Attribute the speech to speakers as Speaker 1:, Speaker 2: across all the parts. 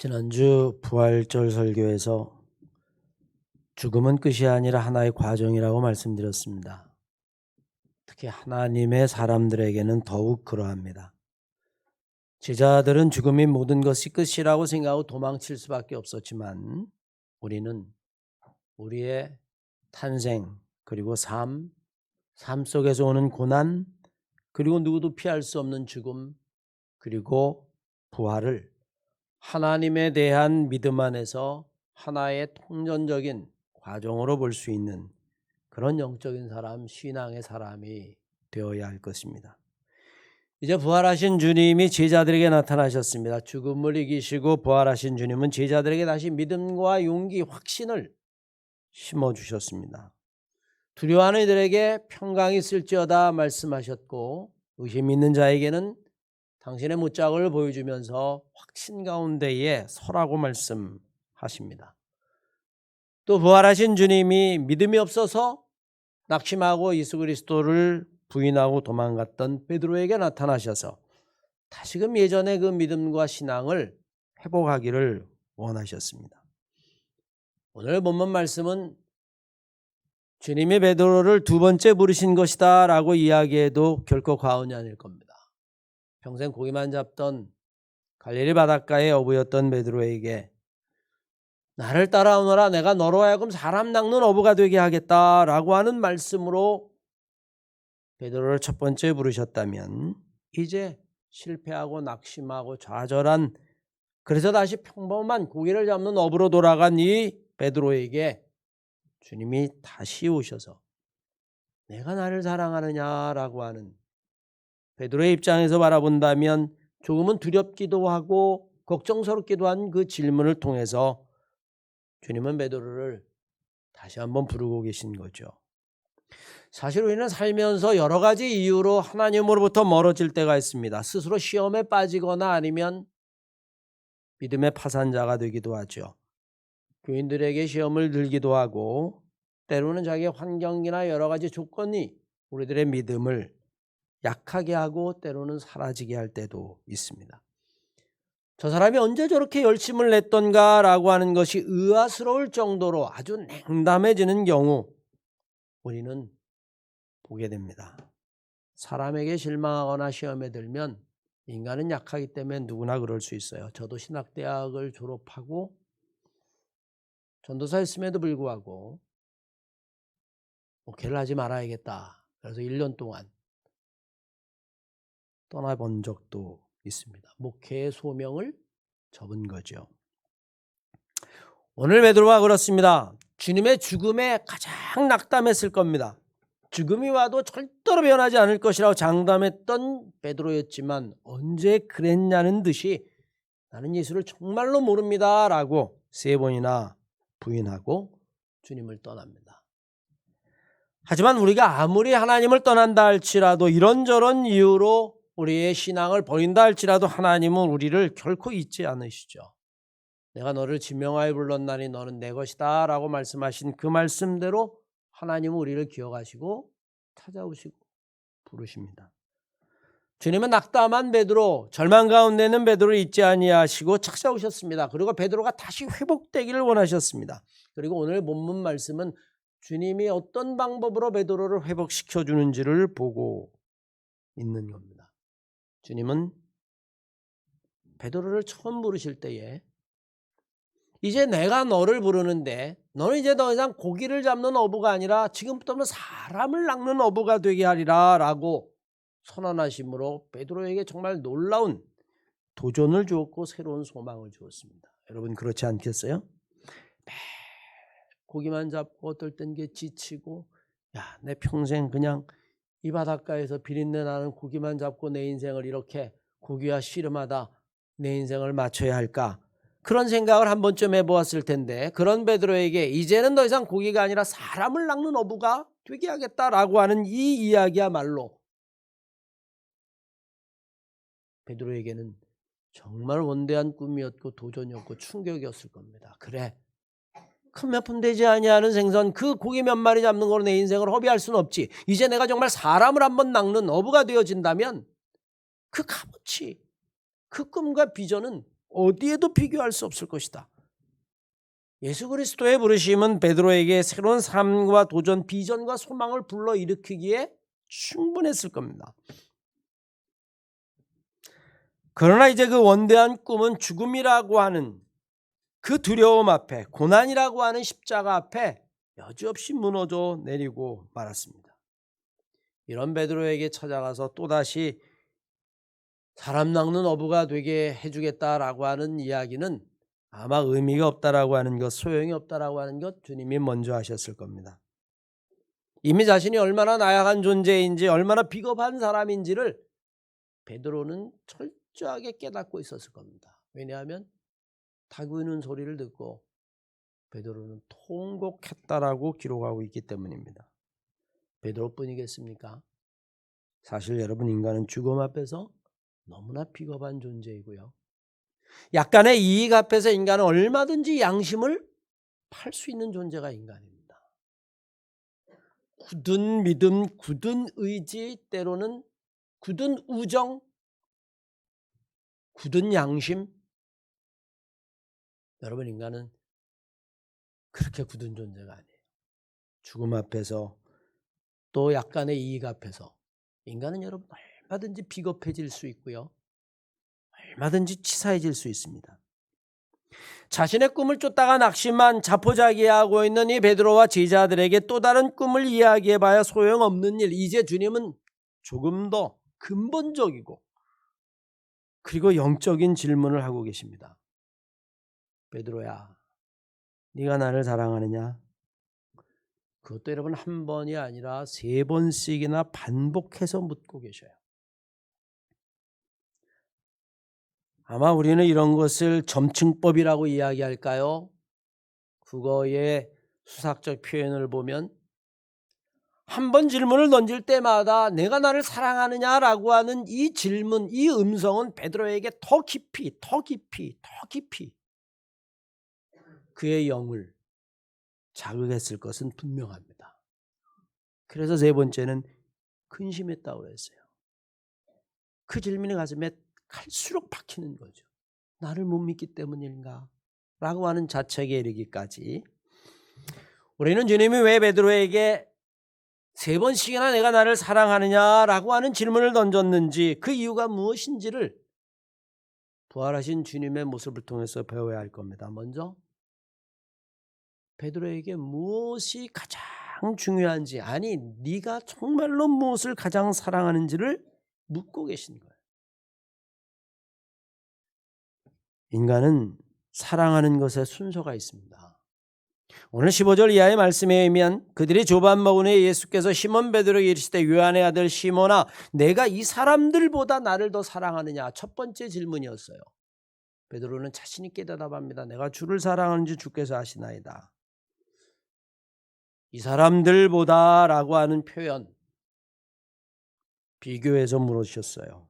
Speaker 1: 지난주 부활절 설교에서 죽음은 끝이 아니라 하나의 과정이라고 말씀드렸습니다. 특히 하나님의 사람들에게는 더욱 그러합니다. 제자들은 죽음이 모든 것이 끝이라고 생각하고 도망칠 수밖에 없었지만 우리는 우리의 탄생 그리고 삶 속에서 오는 고난 그리고 누구도 피할 수 없는 죽음 그리고 부활을 하나님에 대한 믿음 안에서 하나의 통전적인 과정으로 볼 수 있는 그런 영적인 사람, 신앙의 사람이 되어야 할 것입니다. 이제 부활하신 주님이 제자들에게 나타나셨습니다. 죽음을 이기시고 부활하신 주님은 제자들에게 다시 믿음과 용기, 확신을 심어주셨습니다. 두려워하는 이들에게 평강이 있을지어다 말씀하셨고 의심 있는 자에게는 당신의 못자국을 보여주면서 확신 가운데에 서라고 말씀하십니다. 또 부활하신 주님이 믿음이 없어서 낙심하고 예수 그리스도를 부인하고 도망갔던 베드로에게 나타나셔서 다시금 예전의 그 믿음과 신앙을 회복하기를 원하셨습니다. 오늘 본문 말씀은 주님이 베드로를 두 번째 부르신 것이다 라고 이야기해도 결코 과언이 아닐 겁니다. 평생 고기만 잡던 갈릴리 바닷가의 어부였던 베드로에게 나를 따라오너라 내가 너로 하여금 사람 낚는 어부가 되게 하겠다라고 하는 말씀으로 베드로를 첫 번째 부르셨다면 이제 실패하고 낙심하고 좌절한 그래서 다시 평범한 고기를 잡는 어부로 돌아간 이 베드로에게 주님이 다시 오셔서 내가 나를 사랑하느냐라고 하는 베드로의 입장에서 바라본다면 조금은 두렵기도 하고 걱정스럽기도 한 그 질문을 통해서 주님은 베드로를 다시 한번 부르고 계신 거죠. 사실 우리는 살면서 여러 가지 이유로 하나님으로부터 멀어질 때가 있습니다. 스스로 시험에 빠지거나 아니면 믿음의 파산자가 되기도 하죠. 교인들에게 시험을 들기도 하고 때로는 자기의 환경이나 여러 가지 조건이 우리들의 믿음을 약하게 하고 때로는 사라지게 할 때도 있습니다. 저 사람이 언제 저렇게 열심을 냈던가라고 하는 것이 의아스러울 정도로 아주 냉담해지는 경우 우리는 보게 됩니다. 사람에게 실망하거나 시험에 들면 인간은 약하기 때문에 누구나 그럴 수 있어요. 저도 신학대학을 졸업하고 전도사였음에도 불구하고 목회를 하지 말아야겠다. 그래서 1년 동안 떠나본 적도 있습니다. 목회의 소명을 접은 거죠. 오늘 베드로가 그렇습니다. 주님의 죽음에 가장 낙담했을 겁니다. 죽음이 와도 절대로 변하지 않을 것이라고 장담했던 베드로였지만 언제 그랬냐는 듯이 나는 예수를 정말로 모릅니다 라고 3번이나 부인하고 주님을 떠납니다. 하지만 우리가 아무리 하나님을 떠난다 할지라도 이런저런 이유로 우리의 신앙을 버린다 할지라도 하나님은 우리를 결코 잊지 않으시죠. 내가 너를 지명하여 불렀나니 너는 내 것이다 라고 말씀하신 그 말씀대로 하나님은 우리를 기억하시고 찾아오시고 부르십니다. 주님은 낙담한 베드로, 절망 가운데 있는 베드로를 잊지 아니하시고 찾아오셨습니다. 그리고 베드로가 다시 회복되기를 원하셨습니다. 그리고 오늘 본문 말씀은 주님이 어떤 방법으로 베드로를 회복시켜 주는지를 보고 있는 겁니다. 주님은 베드로를 처음 부르실 때에 이제 내가 너를 부르는데 너는 이제 더 이상 고기를 잡는 어부가 아니라 지금부터는 사람을 낚는 어부가 되게 하리라 라고 선언하심으로 베드로에게 정말 놀라운 도전을 주었고 새로운 소망을 주었습니다. 여러분 그렇지 않겠어요? 매일 고기만 잡고 어떨 땐 게 지치고 내 평생 그냥 이 바닷가에서 비린내 나는 고기만 잡고 내 인생을 이렇게 고기와 씨름하다 내 인생을 마쳐야 할까? 그런 생각을 한 번쯤 해보았을 텐데 그런 베드로에게 이제는 더 이상 고기가 아니라 사람을 낚는 어부가 되게 하겠다라고 하는 이 이야기야말로 베드로에게는 정말 원대한 꿈이었고 도전이었고 충격이었을 겁니다. 그래, 큰 몇 푼 되지 아니하는 생선 그 고기 몇 마리 잡는 거로 내 인생을 허비할 수는 없지. 이제 내가 정말 사람을 한번 낚는 어부가 되어진다면 그 값어치, 그 꿈과 비전은 어디에도 비교할 수 없을 것이다. 예수 그리스도의 부르심은 베드로에게 새로운 삶과 도전, 비전과 소망을 불러일으키기에 충분했을 겁니다. 그러나 이제 그 원대한 꿈은 죽음이라고 하는 그 두려움 앞에, 고난이라고 하는 십자가 앞에 여지없이 무너져 내리고 말았습니다. 이런 베드로에게 찾아가서 또다시 사람 낚는 어부가 되게 해주겠다라고 하는 이야기는 아마 의미가 없다라고 하는 것, 소용이 없다라고 하는 것 주님이 먼저 하셨을 겁니다. 이미 자신이 얼마나 나약한 존재인지, 얼마나 비겁한 사람인지를 베드로는 철저하게 깨닫고 있었을 겁니다. 왜냐하면 다구이는 소리를 듣고 베드로는 통곡했다라고 기록하고 있기 때문입니다. 베드로뿐이겠습니까? 사실 여러분, 인간은 죽음 앞에서 너무나 비겁한 존재이고요. 약간의 이익 앞에서 인간은 얼마든지 양심을 팔 수 있는 존재가 인간입니다. 굳은 믿음, 굳은 의지, 때로는 굳은 우정, 굳은 양심. 여러분, 인간은 그렇게 굳은 존재가 아니에요. 죽음 앞에서 또 약간의 이익 앞에서 인간은 여러분 얼마든지 비겁해질 수 있고요. 얼마든지 치사해질 수 있습니다. 자신의 꿈을 쫓다가 낙심한 자포자기하고 있는 이 베드로와 제자들에게 또 다른 꿈을 이야기해봐야 소용없는 일. 이제 주님은 조금 더 근본적이고 그리고 영적인 질문을 하고 계십니다. 베드로야, 네가 나를 사랑하느냐? 그것도 여러분 한 번이 아니라 3번씩이나 반복해서 묻고 계셔요. 아마 우리는 이런 것을 점층법이라고 이야기할까요? 국어의 수학적 표현을 보면 한 번 질문을 던질 때마다 내가 나를 사랑하느냐라고 하는 이 질문, 이 음성은 베드로에게 더 깊이 그의 영을 자극했을 것은 분명합니다. 그래서 3번째는 근심했다고 했어요. 그 질문이 가슴에 갈수록 박히는 거죠. 나를 못 믿기 때문인가? 라고 하는 자책에 이르기까지. 우리는 주님이 왜 베드로에게 3번씩이나 내가 나를 사랑하느냐라고 하는 질문을 던졌는지, 그 이유가 무엇인지를 부활하신 주님의 모습을 통해서 배워야 할 겁니다. 먼저 베드로에게 무엇이 가장 중요한지, 아니 네가 정말로 무엇을 가장 사랑하는지를 묻고 계신 거예요. 인간은 사랑하는 것에 순서가 있습니다. 오늘 15절 이하의 말씀에 의하면 그들이 조반 먹은 후에 예수께서 시몬 베드로에게 이르시되 요한의 아들 시몬아, 내가 이 사람들보다 나를 더 사랑하느냐? 첫 번째 질문이었어요. 베드로는 자신 있게 대답합니다. 내가 주를 사랑하는지 주께서 아시나이다. 이 사람들보다라고 하는 표현, 비교해서 물으셨어요.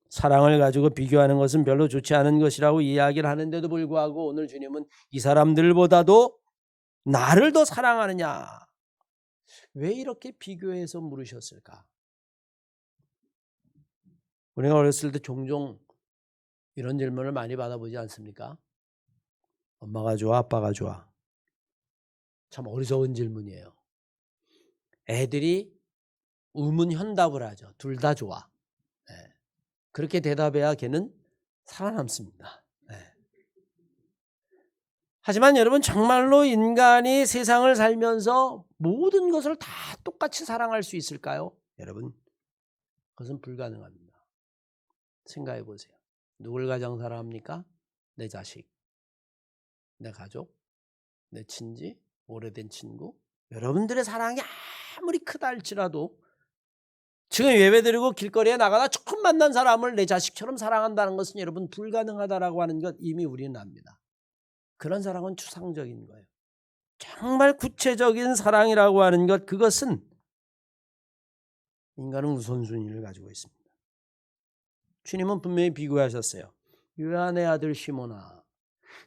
Speaker 1: 사랑을 가지고 비교하는 것은 별로 좋지 않은 것이라고 이야기를 하는데도 불구하고 오늘 주님은 이 사람들보다도 나를 더 사랑하느냐? 왜 이렇게 비교해서 물으셨을까? 우리가 어렸을 때 종종 이런 질문을 많이 받아보지 않습니까? 엄마가 좋아, 아빠가 좋아? 참 어리석은 질문이에요. 애들이 의문현답을 하죠. 둘 다 좋아. 네. 그렇게 대답해야 걔는 살아남습니다. 네. 하지만 여러분, 정말로 인간이 세상을 살면서 모든 것을 다 똑같이 사랑할 수 있을까요? 여러분, 그것은 불가능합니다. 생각해 보세요. 누굴 가장 사랑합니까? 내 자식, 내 가족, 내 친지, 오래된 친구. 여러분들의 사랑이 아무리 크다 할지라도 지금 예배드리고 길거리에 나가다 처음 만난 사람을 내 자식처럼 사랑한다는 것은 여러분 불가능하다라고 하는 것 이미 우리는 압니다. 그런 사랑은 추상적인 거예요. 정말 구체적인 사랑이라고 하는 것, 그것은 인간은 우선순위를 가지고 있습니다. 주님은 분명히 비교하셨어요. 요한의 아들 시몬아,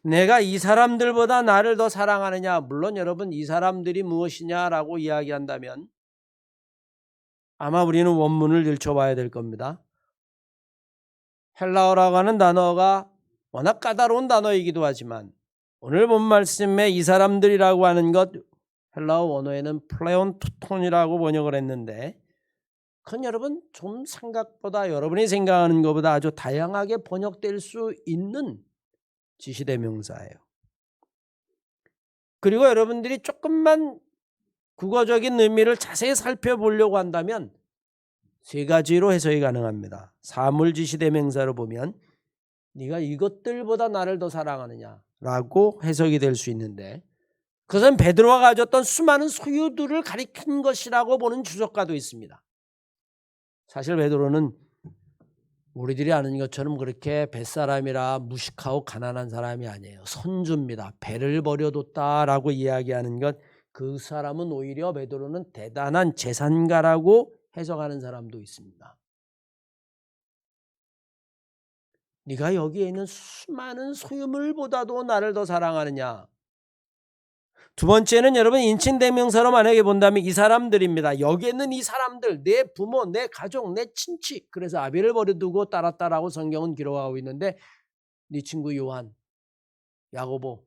Speaker 1: 내가 이 사람들보다 나를 더 사랑하느냐? 물론 여러분, 이 사람들이 무엇이냐라고 이야기한다면 아마 우리는 원문을 들춰봐야 될 겁니다. 헬라어라고 하는 단어가 워낙 까다로운 단어이기도 하지만 오늘 본 말씀에 이 사람들이라고 하는 것 헬라어 원어에는 플레온토톤이라고 번역을 했는데 그건 여러분 좀 생각보다 여러분이 생각하는 것보다 아주 다양하게 번역될 수 있는 지시대명사예요. 그리고 여러분들이 조금만 국어적인 의미를 자세히 살펴보려고 한다면 세 가지로 해석이 가능합니다. 사물 지시대명사로 보면 네가 이것들보다 나를 더 사랑하느냐라고 해석이 될 수 있는데 그것은 베드로가 가졌던 수많은 소유들을 가리킨 것이라고 보는 주석가도 있습니다. 사실 베드로는 우리들이 아는 것처럼 그렇게 뱃사람이라 무식하고 가난한 사람이 아니에요. 선주입니다. 배를 버려뒀다라고 이야기하는 것, 그 사람은 오히려 베드로는 대단한 재산가라고 해석하는 사람도 있습니다. 네가 여기에 있는 수많은 소유물보다도 나를 더 사랑하느냐. 두 번째는 여러분 인칭대명사로 만약에 본다면 이 사람들입니다. 여기에 있는 이 사람들, 내 부모, 내 가족, 내 친치. 그래서 아비를 버려두고 따랐다라고 성경은 기록하고 있는데 네 친구 요한, 야고보,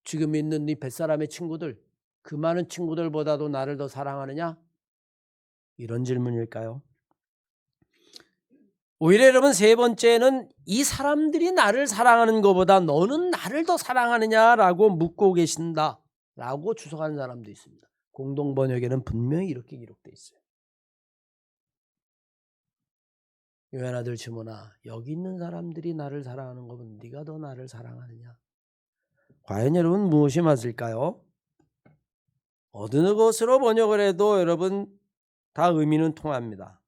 Speaker 1: 지금 있는 네 뱃사람의 친구들, 그 많은 친구들보다도 나를 더 사랑하느냐? 이런 질문일까요? 오히려 여러분 세 번째는 이 사람들이 나를 사랑하는 것보다 너는 나를 더 사랑하느냐라고 묻고 계신다라고 주석하는 사람도 있습니다. 공동 번역에는 분명히 이렇게 기록되어 있어요. 요한 아들 시몬아, 여기 있는 사람들이 나를 사랑하는 것보다 네가 더 나를 사랑하느냐? 과연 여러분 무엇이 맞을까요? 어느 것으로 번역을 해도 여러분 다 의미는 통합니다.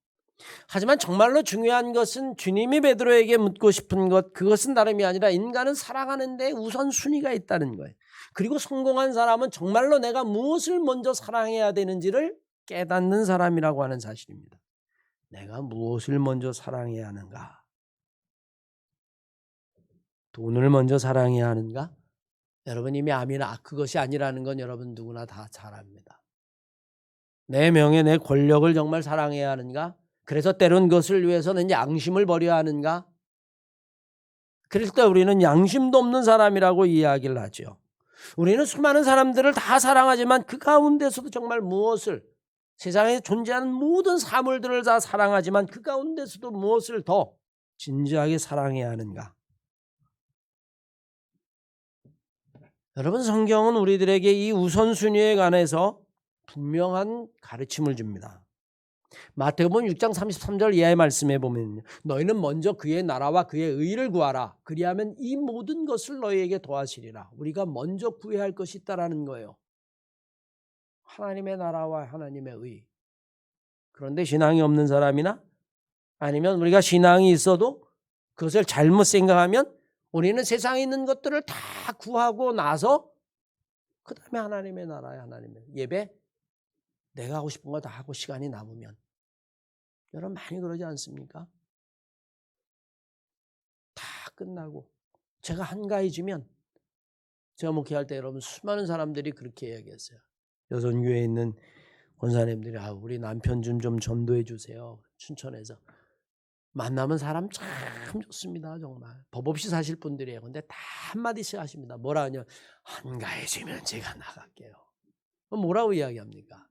Speaker 1: 하지만 정말로 중요한 것은 주님이 베드로에게 묻고 싶은 것, 그것은 다름이 아니라 인간은 살아가는 데 우선순위가 있다는 거예요. 그리고 성공한 사람은 정말로 내가 무엇을 먼저 사랑해야 되는지를 깨닫는 사람이라고 하는 사실입니다. 내가 무엇을 먼저 사랑해야 하는가? 돈을 먼저 사랑해야 하는가? 여러분 이미 아미나 그것이 아니라는 건 여러분 누구나 다 잘 압니다. 내 명예, 내 권력을 정말 사랑해야 하는가? 그래서 때론 그것을 위해서는 양심을 버려야 하는가? 그럴 때 우리는 양심도 없는 사람이라고 이야기를 하죠. 우리는 수많은 사람들을 다 사랑하지만 그 가운데서도 정말 무엇을, 세상에 존재하는 모든 사물들을 다 사랑하지만 그 가운데서도 무엇을 더 진지하게 사랑해야 하는가? 여러분 성경은 우리들에게 이 우선순위에 관해서 분명한 가르침을 줍니다. 마태복음 6장 33절 이하의 말씀에 보면 너희는 먼저 그의 나라와 그의 의를 구하라. 그리하면 이 모든 것을 너희에게 더하시리라. 우리가 먼저 구해야 할 것이 있다라는 거예요. 하나님의 나라와 하나님의 의. 그런데 신앙이 없는 사람이나 아니면 우리가 신앙이 있어도 그것을 잘못 생각하면 우리는 세상에 있는 것들을 다 구하고 나서 그 다음에 하나님의 나라에 하나님의 예배 내가 하고 싶은 거 다 하고 시간이 남으면 여러분 많이 그러지 않습니까? 다 끝나고 제가 한가해지면 제가 목회할 때 여러분 수많은 사람들이 그렇게 이야기했어요. 여선교회에 있는 권사님들이 우리 남편 좀 전도해 주세요. 춘천에서. 만나면 사람 참 좋습니다. 정말. 법 없이 사실 분들이에요. 근데 다 한마디씩 하십니다. 뭐라 하냐. 한가해지면 제가 나갈게요. 뭐라고 이야기합니까?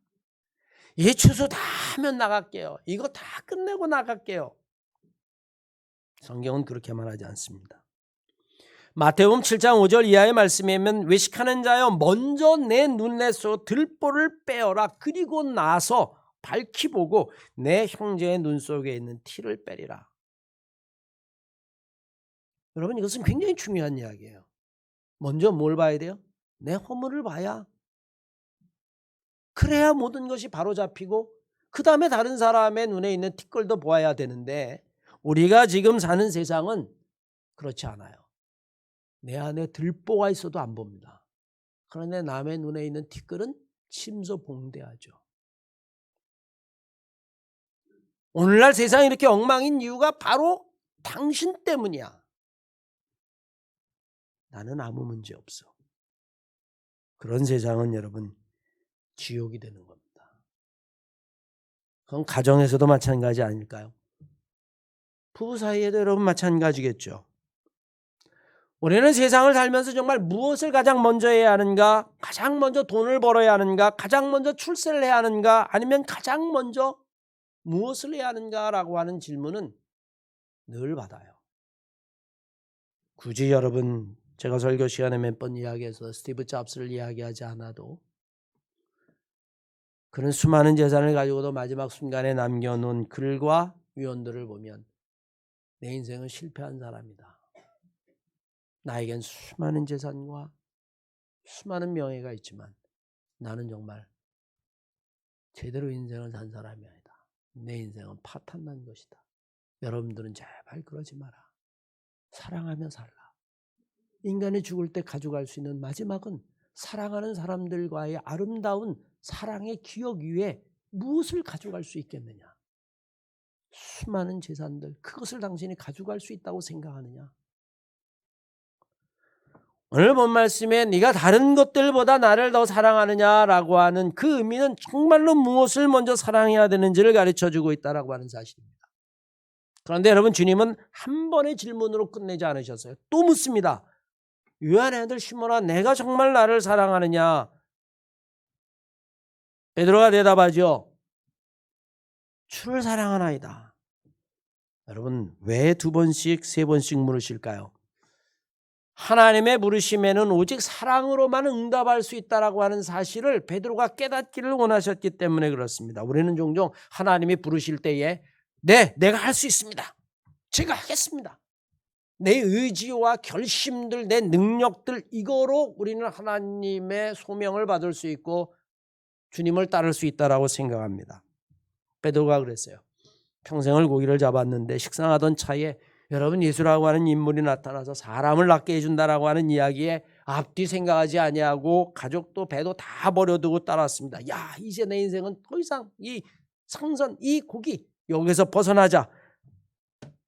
Speaker 1: 예, 추수 다 하면 나갈게요. 이거 다 끝내고 나갈게요. 성경은 그렇게 말하지 않습니다. 마태복음 7장 5절 이하의 말씀이면 외식하는 자여 먼저 내 눈에서 들보를 빼어라. 그리고 나서 밝히 보고 내 형제의 눈 속에 있는 티를 빼리라. 여러분 이것은 굉장히 중요한 이야기예요. 먼저 뭘 봐야 돼요? 내 허물을 봐야. 그래야 모든 것이 바로잡히고 그 다음에 다른 사람의 눈에 있는 티끌도 보아야 되는데 우리가 지금 사는 세상은 그렇지 않아요. 내 안에 들보가 있어도 안 봅니다. 그런데 남의 눈에 있는 티끌은 심서봉대하죠. 오늘날 세상이 이렇게 엉망인 이유가 바로 당신 때문이야. 나는 아무 문제 없어. 그런 세상은 여러분 지옥이 되는 겁니다. 그건 가정에서도 마찬가지 아닐까요? 부부 사이에도 여러분 마찬가지겠죠. 우리는 세상을 살면서 정말 무엇을 가장 먼저 해야 하는가? 가장 먼저 돈을 벌어야 하는가? 가장 먼저 출세를 해야 하는가? 아니면 가장 먼저 무엇을 해야 하는가라고 하는 질문은 늘 받아요. 굳이 여러분, 제가 설교 시간에 몇 번 이야기해서 스티브 잡스를 이야기하지 않아도 그런 수많은 재산을 가지고도 마지막 순간에 남겨놓은 글과 유언들을 보면 내 인생은 실패한 사람이다. 나에겐 수많은 재산과 수많은 명예가 있지만 나는 정말 제대로 인생을 산 사람이 아니다. 내 인생은 파탄난 것이다. 여러분들은 제발 그러지 마라. 사랑하며 살라. 인간이 죽을 때 가져갈 수 있는 마지막은 사랑하는 사람들과의 아름다운 사랑의 기억 위에 무엇을 가져갈 수 있겠느냐? 수많은 재산들, 그것을 당신이 가져갈 수 있다고 생각하느냐? 오늘 본 말씀에 네가 다른 것들보다 나를 더 사랑하느냐라고 하는 그 의미는 정말로 무엇을 먼저 사랑해야 되는지를 가르쳐주고 있다라고 하는 사실입니다. 그런데 여러분, 주님은 한 번의 질문으로 끝내지 않으셨어요. 또 묻습니다. 유한의 아들 시몬아, 내가 정말 나를 사랑하느냐? 베드로가 대답하죠. 주를 사랑하나이다. 여러분, 왜 두 번씩 세 번씩 물으실까요? 하나님의 부르심에는 오직 사랑으로만 응답할 수 있다라고 하는 사실을 베드로가 깨닫기를 원하셨기 때문에 그렇습니다. 우리는 종종 하나님이 부르실 때에 내가 할 수 있습니다. 제가 하겠습니다. 내 의지와 결심들, 내 능력들, 이거로 우리는 하나님의 소명을 받을 수 있고 주님을 따를 수 있다라고 생각합니다. 베드로가 그랬어요. 평생을 고기를 잡았는데 식상하던 차에 여러분, 예수라고 하는 인물이 나타나서 사람을 낫게 해준다라고 하는 이야기에 앞뒤 생각하지 아니하고 가족도 배도 다 버려두고 따랐습니다. 야, 이제 내 인생은 더 이상 이 생선, 이 고기 여기서 벗어나자.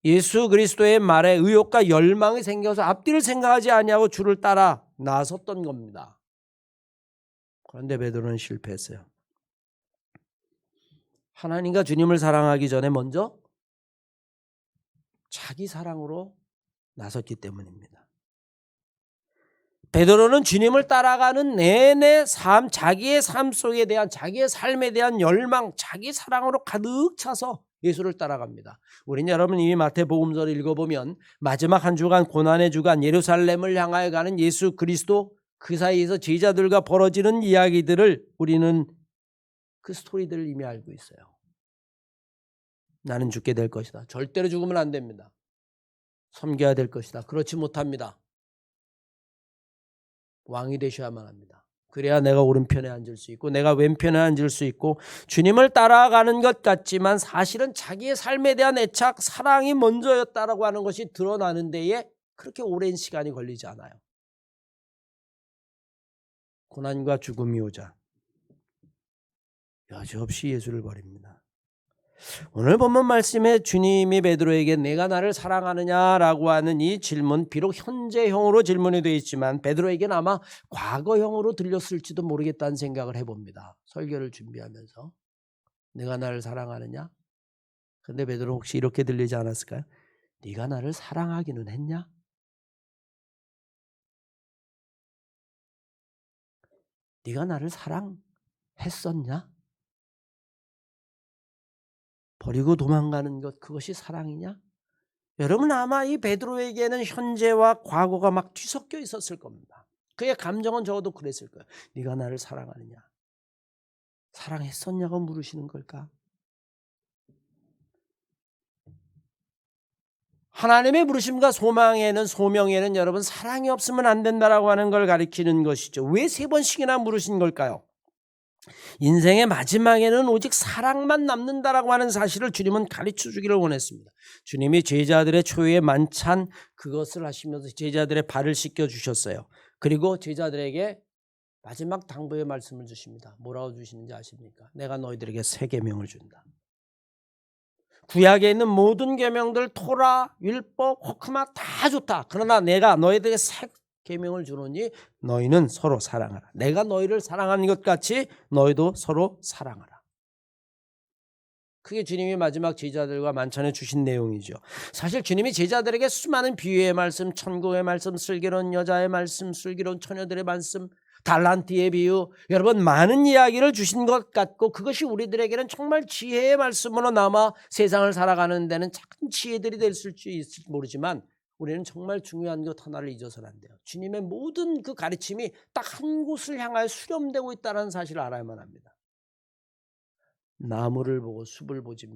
Speaker 1: 예수 그리스도의 말에 의욕과 열망이 생겨서 앞뒤를 생각하지 아니하고 주를 따라 나섰던 겁니다. 그런데 베드로는 실패했어요. 하나님과 주님을 사랑하기 전에 먼저 자기 사랑으로 나섰기 때문입니다. 베드로는 주님을 따라가는 내내 자기의 삶 속에 대한, 자기의 삶에 대한 열망, 자기 사랑으로 가득 차서 예수를 따라갑니다. 우리는 여러분 이미 마태복음서를 읽어보면 마지막 한 주간, 고난의 주간, 예루살렘을 향하여 가는 예수 그리스도, 그 사이에서 제자들과 벌어지는 이야기들을 우리는 그 스토리들을 이미 알고 있어요. 나는 죽게 될 것이다. 절대로 죽으면 안 됩니다. 섬겨야 될 것이다. 그렇지 못합니다. 왕이 되셔야만 합니다. 그래야 내가 오른편에 앉을 수 있고 내가 왼편에 앉을 수 있고 주님을 따라가는 것 같지만 사실은 자기의 삶에 대한 애착, 사랑이 먼저였다라고 하는 것이 드러나는 데에 그렇게 오랜 시간이 걸리지 않아요. 고난과 죽음이 오자 여지없이 예수를 버립니다. 오늘 본문 말씀에 주님이 베드로에게 내가 나를 사랑하느냐라고 하는 이 질문, 비록 현재형으로 질문이 되어 있지만 베드로에게는 아마 과거형으로 들렸을지도 모르겠다는 생각을 해봅니다. 설교를 준비하면서 내가 나를 사랑하느냐? 그런데 베드로 혹시 이렇게 들리지 않았을까요? 네가 나를 사랑하기는 했냐? 네가 나를 사랑했었냐? 버리고 도망가는 것, 그것이 사랑이냐? 여러분 아마 이 베드로에게는 현재와 과거가 막 뒤섞여 있었을 겁니다. 그의 감정은 적어도 그랬을 거예요. 네가 나를 사랑하느냐? 사랑했었냐고 물으시는 걸까? 하나님의 부르심과 소명에는 여러분 사랑이 없으면 안 된다라고 하는 걸 가리키는 것이죠. 왜 세 번씩이나 물으신 걸까요? 인생의 마지막에는 오직 사랑만 남는다라고 하는 사실을 주님은 가르쳐 주기를 원했습니다. 주님이 제자들의 초유의 만찬 그것을 하시면서 제자들의 발을 씻겨 주셨어요. 그리고 제자들에게 마지막 당부의 말씀을 주십니다. 뭐라고 주시는지 아십니까? 내가 너희들에게 새 계명을 준다. 구약에 있는 모든 계명들, 토라, 율법, 호크마 다 좋다. 그러나 내가 너희들에게 새 계명을 주노니 너희는 서로 사랑하라. 내가 너희를 사랑하는 것 같이 너희도 서로 사랑하라. 그게 주님이 마지막 제자들과 만찬에 주신 내용이죠. 사실 주님이 제자들에게 수많은 비유의 말씀, 천국의 말씀, 슬기로운 여자의 말씀, 슬기로운 처녀들의 말씀, 달란트의 비유, 여러분 많은 이야기를 주신 것 같고 그것이 우리들에게는 정말 지혜의 말씀으로 남아 세상을 살아가는 데는 작은 지혜들이 될 수 있을지 모르지만 우리는 정말 중요한 것 하나를 잊어서는 안 돼요. 주님의 모든 그 가르침이 딱 한 곳을 향하여 수렴되고 있다는 사실을 알아야만 합니다. 나무를 보고 숲을 보지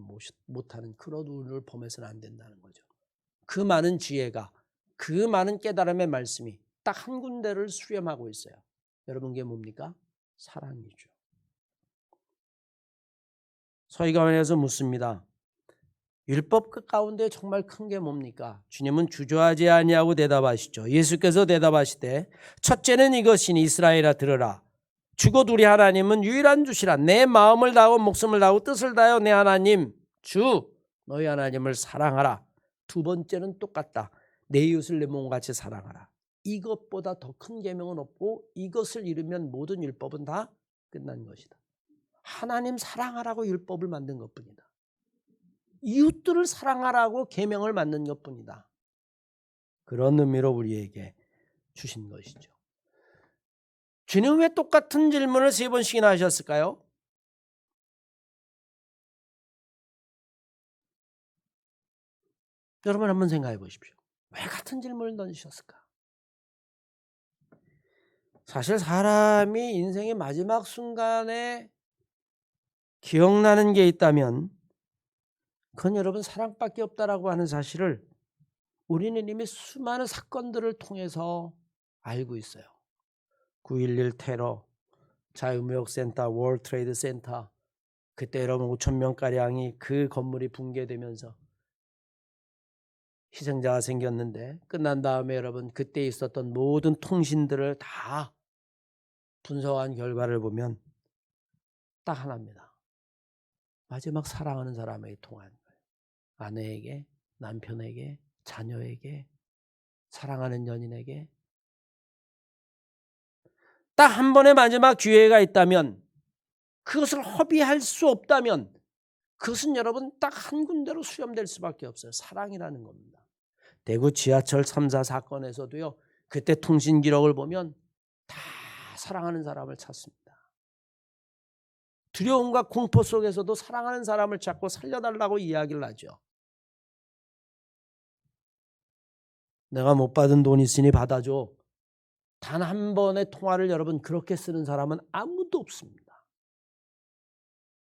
Speaker 1: 못하는 그런 눈을 범해서는 안 된다는 거죠. 그 많은 지혜가, 그 많은 깨달음의 말씀이 딱 한 군데를 수렴하고 있어요. 여러분 그게 뭡니까? 사랑이죠. 서기관에서 묻습니다. 율법 가운데 정말 큰 게 뭡니까? 주님은 주저하지 아니하고 대답하시죠. 예수께서 대답하시되 첫째는 이것이니 이스라엘아 들으라. 주곧 우리 하나님은 유일한 주시라. 내 마음을 다하고 목숨을 다하고 뜻을 다하여 내 하나님 주 너희 하나님을 사랑하라. 두 번째는 똑같다. 내 이웃을 내 몸같이 사랑하라. 이것보다 더 큰 계명은 없고 이것을 이루면 모든 율법은 다 끝난 것이다. 하나님 사랑하라고 율법을 만든 것뿐이다. 이웃들을 사랑하라고 계명을 만든 것뿐이다. 그런 의미로 우리에게 주신 것이죠. 주님 왜 똑같은 질문을 3번씩이나 하셨을까요? 여러분 한번 생각해 보십시오. 왜 같은 질문을 던지셨을까? 사실 사람이 인생의 마지막 순간에 기억나는 게 있다면 그건 여러분 사랑밖에 없다라고 하는 사실을 우리는 이미 수많은 사건들을 통해서 알고 있어요. 9.11 테러, 자유무역센터, 월드 트레이드 센터, 그때 여러분 5,000명가량이 그 건물이 붕괴되면서 희생자가 생겼는데 끝난 다음에 여러분 그때 있었던 모든 통신들을 다 분석한 결과를 보면 딱 하나입니다. 마지막 사랑하는 사람에게 통한 거예요. 아내에게, 남편에게, 자녀에게, 사랑하는 연인에게 딱 한 번의 마지막 기회가 있다면 그것을 허비할 수 없다면 그것은 여러분 딱 한 군데로 수렴될 수밖에 없어요. 사랑이라는 겁니다. 대구 지하철 3사 사건에서도요. 그때 통신 기록을 보면 다 사랑하는 사람을 찾습니다. 두려움과 공포 속에서도 사랑하는 사람을 찾고 살려달라고 이야기를 하죠. 내가 못 받은 돈 있으니 받아줘. 단 한 번의 통화를 여러분 그렇게 쓰는 사람은 아무도 없습니다.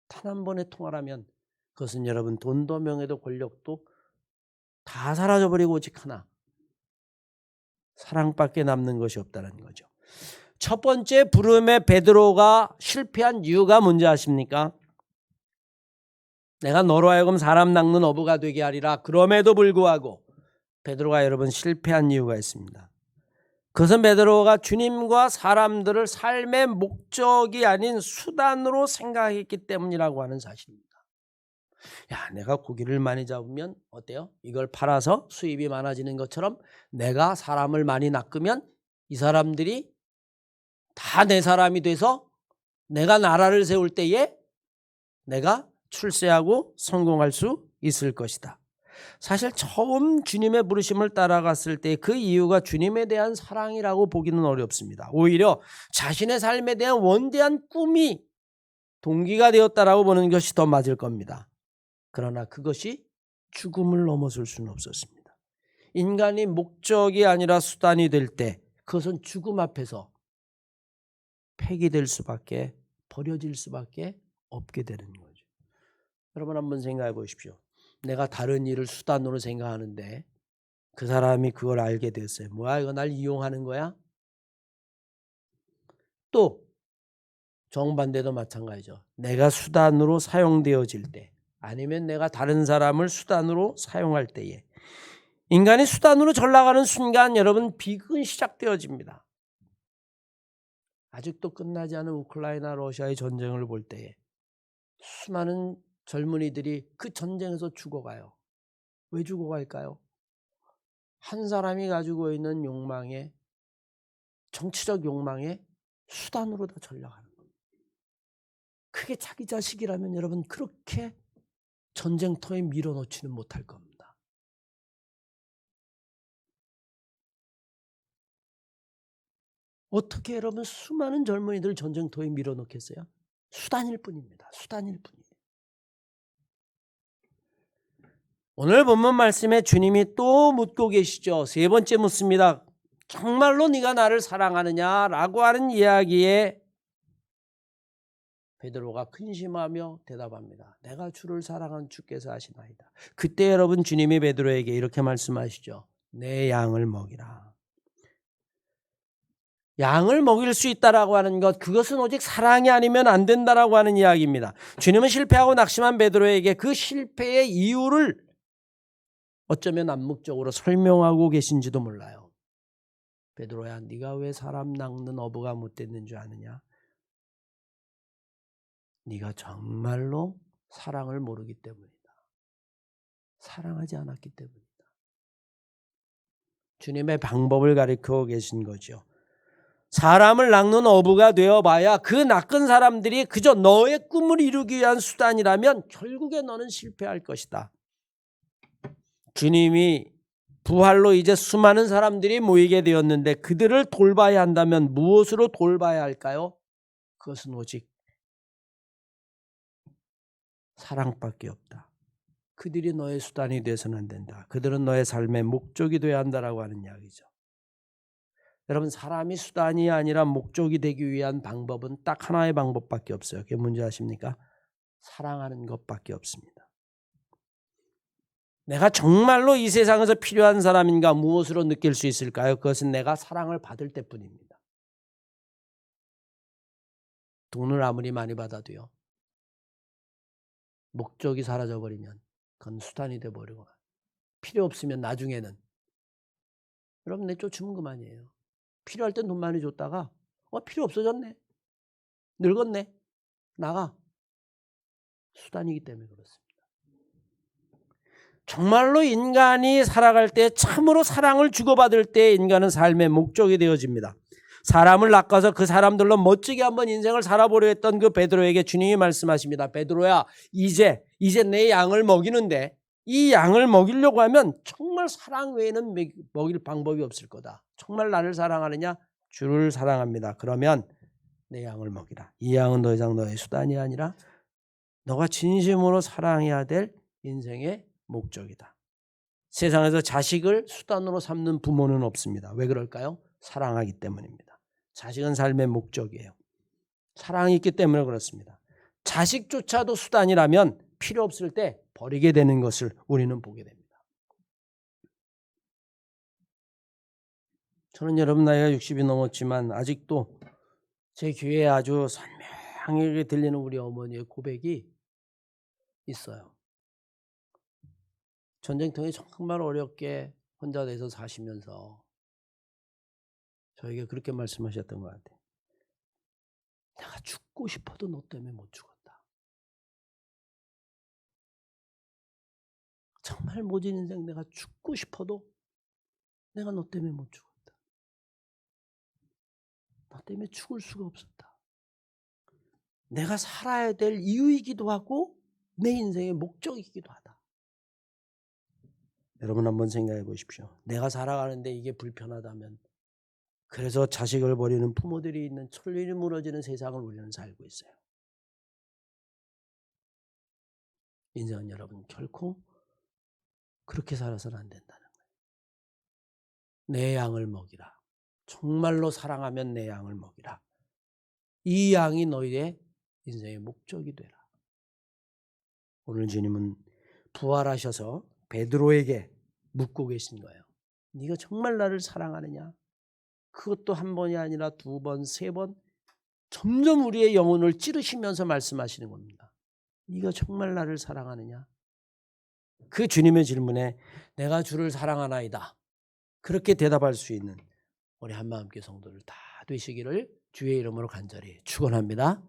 Speaker 1: 단 한 번의 통화라면 그것은 여러분 돈도 명예도 권력도 다 사라져버리고 오직 하나 사랑밖에 남는 것이 없다는 거죠. 첫 번째 부름에 베드로가 실패한 이유가 뭔지 아십니까? 내가 너로 하여금 사람 낚는 어부가 되게 하리라. 그럼에도 불구하고 베드로가 여러분 실패한 이유가 있습니다. 그것은 베드로가 주님과 사람들을 삶의 목적이 아닌 수단으로 생각했기 때문이라고 하는 사실입니다. 야, 내가 고기를 많이 잡으면 어때요? 이걸 팔아서 수입이 많아지는 것처럼 내가 사람을 많이 낚으면 이 사람들이 다 내 사람이 돼서 내가 나라를 세울 때에 내가 출세하고 성공할 수 있을 것이다. 사실 처음 주님의 부르심을 따라갔을 때 그 이유가 주님에 대한 사랑이라고 보기는 어렵습니다. 오히려 자신의 삶에 대한 원대한 꿈이 동기가 되었다라고 보는 것이 더 맞을 겁니다. 그러나 그것이 죽음을 넘어설 수는 없었습니다. 인간이 목적이 아니라 수단이 될 때 그것은 죽음 앞에서 폐기될 수밖에 버려질 수밖에 없게 되는 거죠. 여러분 한번 생각해 보십시오. 내가 다른 일을 수단으로 생각하는데 그 사람이 그걸 알게 됐어요. 뭐야 이거 날 이용하는 거야? 또 정반대도 마찬가지죠. 내가 수단으로 사용되어질 때 아니면 내가 다른 사람을 수단으로 사용할 때에 인간이 수단으로 전락하는 순간 여러분 비극은 시작되어집니다. 아직도 끝나지 않은 우크라이나 러시아의 전쟁을 볼 때에 수많은 젊은이들이 그 전쟁에서 죽어가요. 왜 죽어갈까요? 한 사람이 가지고 있는 욕망에 정치적 욕망에 수단으로 다 전락하는 거예요. 그게 자기 자식이라면 여러분 그렇게 전쟁터에 밀어넣지는 못할 겁니다. 어떻게 여러분 수많은 젊은이들 전쟁터에 밀어넣겠어요? 수단일 뿐입니다. 수단일 뿐이에요. 오늘 본문 말씀에 주님이 또 묻고 계시죠. 세 번째 묻습니다. 정말로 네가 나를 사랑하느냐라고 하는 이야기에 베드로가 근심하며 대답합니다. 내가 주를 사랑하는 주께서 하시나이다. 그때 여러분 주님이 베드로에게 이렇게 말씀하시죠. 내 양을 먹이라. 양을 먹일 수 있다라고 하는 것, 그것은 오직 사랑이 아니면 안 된다라고 하는 이야기입니다. 주님은 실패하고 낙심한 베드로에게 그 실패의 이유를 어쩌면 암묵적으로 설명하고 계신지도 몰라요. 베드로야, 네가 왜 사람 낚는 어부가 못됐는 줄 아느냐? 네가 정말로 사랑을 모르기 때문이다. 사랑하지 않았기 때문이다. 주님의 방법을 가르쳐 계신 거죠. 사람을 낚는 어부가 되어봐야 그 낚은 사람들이 그저 너의 꿈을 이루기 위한 수단이라면 결국에 너는 실패할 것이다. 주님이 부활로 이제 수많은 사람들이 모이게 되었는데 그들을 돌봐야 한다면 무엇으로 돌봐야 할까요? 그것은 오직 사랑밖에 없다. 그들이 너의 수단이 되어서는 안 된다. 그들은 너의 삶의 목적이 되어야 한다라고 하는 이야기죠. 여러분, 사람이 수단이 아니라 목적이 되기 위한 방법은 딱 하나의 방법밖에 없어요. 그게 뭔지 아십니까? 사랑하는 것밖에 없습니다. 내가 정말로 이 세상에서 필요한 사람인가 무엇으로 느낄 수 있을까요? 그것은 내가 사랑을 받을 때뿐입니다. 돈을 아무리 많이 받아도요, 목적이 사라져버리면 그건 수단이 돼버리고 필요 없으면 나중에는 여러분 내쫓으면 그만이에요. 필요할 땐 돈 많이 줬다가 필요 없어졌네, 늙었네, 나가. 수단이기 때문에 그렇습니다. 정말로 인간이 살아갈 때 참으로 사랑을 주고받을 때 인간은 삶의 목적이 되어집니다. 사람을 낚아서 그 사람들로 멋지게 한번 인생을 살아보려 했던 그 베드로에게 주님이 말씀하십니다. 베드로야, 이제 내 양을 먹이는데 이 양을 먹이려고 하면 정말 사랑 외에는 먹일 방법이 없을 거다. 정말 나를 사랑하느냐? 주를 사랑합니다. 그러면 내 양을 먹이라. 이 양은 더 이상 너의 수단이 아니라 너가 진심으로 사랑해야 될 인생의 목적이다. 세상에서 자식을 수단으로 삼는 부모는 없습니다. 왜 그럴까요? 사랑하기 때문입니다. 자식은 삶의 목적이에요. 사랑이 있기 때문에 그렇습니다. 자식조차도 수단이라면 필요 없을 때 버리게 되는 것을 우리는 보게 됩니다. 저는 여러분 나이가 60이 넘었지만 아직도 제 귀에 아주 선명하게 들리는 우리 어머니의 고백이 있어요. 전쟁터에 정말 어렵게 혼자 돼서 사시면서 저에게 그렇게 말씀하셨던 것 같아요. 내가 죽고 싶어도 너 때문에 못 죽었다. 정말 모진 인생 내가 죽고 싶어도 내가 너 때문에 못 죽었다. 너 때문에 죽을 수가 없었다. 내가 살아야 될 이유이기도 하고 내 인생의 목적이기도 하다. 여러분 한번 생각해 보십시오. 내가 살아가는데 이게 불편하다면, 그래서 자식을 버리는 부모들이 있는 천륜이 무너지는 세상을 우리는 살고 있어요. 인생은 여러분 결코 그렇게 살아서는 안 된다는 거예요. 내 양을 먹이라. 정말로 사랑하면 내 양을 먹이라. 이 양이 너희의 인생의 목적이 되라. 오늘 주님은 부활하셔서 베드로에게 묻고 계신 거예요. 네가 정말 나를 사랑하느냐? 그것도 한 번이 아니라 두 번, 세 번 점점 우리의 영혼을 찌르시면서 말씀하시는 겁니다. 네가 정말 나를 사랑하느냐? 그 주님의 질문에 내가 주를 사랑하나이다, 그렇게 대답할 수 있는 우리 한마음교회 성도들 다 되시기를 주의 이름으로 간절히 축원합니다.